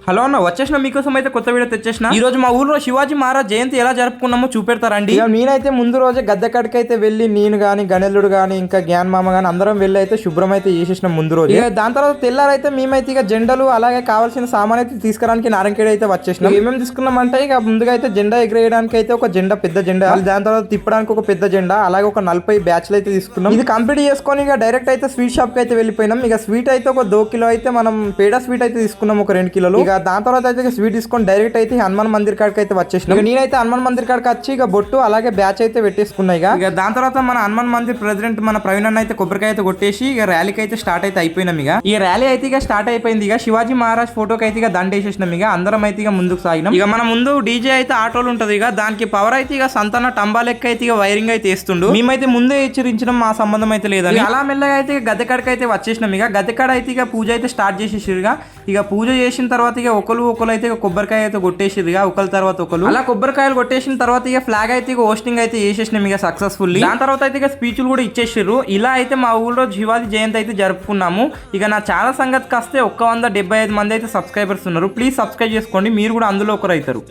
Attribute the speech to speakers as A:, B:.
A: Hello అన్న, వచ్చేసిన మీకోసం అయితే కొత్త వీడియో తెచ్చేసిన. ఈ రోజు మా ఊర్లో శివాజీ మహారాజ్ జయంతి ఎలా జరుపుకున్నామో చూపెడతారండి. ఇక నేనైతే ముందు రోజే గద్దె కాడికి అయితే వెళ్ళి నేను గాని గణెల్లుడు గాని ఇంకా జ్ఞాన్ మామ గాని అందరం వెళ్ళి అయితే శుభ్రం అయితే చేసేసిన ముందు రోజు. ఇక దాని తర్వాత తెల్లారైతే మేమైతే ఇక జెండాలు అలాగే కావాల్సిన సామాన్ అయితే తీసుకురానికి నారంకేడ్ అయితే వచ్చేసినాం. ఏమేమి తీసుకున్నామంటే ఇక ముందుగా అయితే జెండా ఎగరేయడానికి అయితే ఒక జెండా, పెద్ద జెండా, దాని తర్వాత తిప్పడానికి ఒక పెద్ద జెండా, అలాగే ఒక 40 బ్యాచ్లు అయితే తీసుకున్నాం. ఇది కంప్లీట్ చేసుకొని ఇక డైరెక్ట్ అయితే స్వీట్ షాప్ కి అయితే వెళ్ళిపోయినాం. ఇక స్వీట్ అయితే ఒక 2 కిలో అయితే మనం పేడ స్వీట్ అయితే తీసుకున్నాం, ఒక 2 కిలోలు. ఇక దాని తర్వాత అయితే స్వీట్ తీసుకొని డైరెక్ట్ అయితే హనుమాన్ మందిర్ కాడికి అయితే వచ్చేసిన. నేనైతే హనుమాన్ మందిర్ కాడికి వచ్చి ఇక బొట్టు అలాగే బ్యాచ్ అయితే పెట్టేసుకున్నా. ఇక దాని తర్వాత మన హనుమాన్ మందిర్ ప్రెసిడెంట్ మన ప్రవీణ్ అన్న అయితే కొబ్బరికాయ అయితే కొట్టేసి ఇక ర్యాలీకి అయితే స్టార్ట్ అయితే అయిపోయినాం. ఇక ఈ ర్యాలీ అయితే ఇక స్టార్ట్ అయిపోయింది. ఇక శివాజీ మహారాజ్ ఫోటోకి అయితే ఇక దండేసేసినాం. ఇక అందరం అయితే ఇక ముందుకు సాగినాం. ఇక మన ముందు డీజే అయితే ఆటోలు ఉంటది. ఇక దానికి పవర్ అయితే ఇక సంతాన టంబా లెక్క అయితే ఇక వైరింగ్ అయితే వేస్తుండు. మేమైతే ముందే హెచ్చరించడం మా సంబంధం అయితే లేదని అలా మెల్లగా అయితే గద్దె కాడికి అయితే వచ్చేసినాం. ఇక గద్దె కాడ అయితే ఇక పూజ అయితే స్టార్ట్ చేసేసిరుగా. ఇక పూజ చేసిన తర్వాత ఇక ఒకరు అయితే కొబ్బరికాయ అయితే కొట్టేసిరుగా, ఒకరి తర్వాత ఒకరు అలా కొబ్బరికాయలు కొట్టేసిన తర్వాత ఇక ఫ్లాగ్ అయితే ఇక హోస్టింగ్ అయితే చేసేసినాం ఇక సక్సెస్ఫుల్లీ. దాని తర్వాత అయితే ఇక స్పీచ్లు కూడా ఇచ్చేసారు. ఇలా అయితే మా ఊళ్ళో శివాజీ జయంతి అయితే జరుపుకున్నాము. ఇక నా ఛానల్ సంగతికి వస్తే 175 మంది అయితే సబ్స్క్రైబర్స్ ఉన్నారు. ప్లీజ్ సబ్స్క్రైబ్ చేసుకోండి, మీరు కూడా అందులో ఒకరు అవుతారు.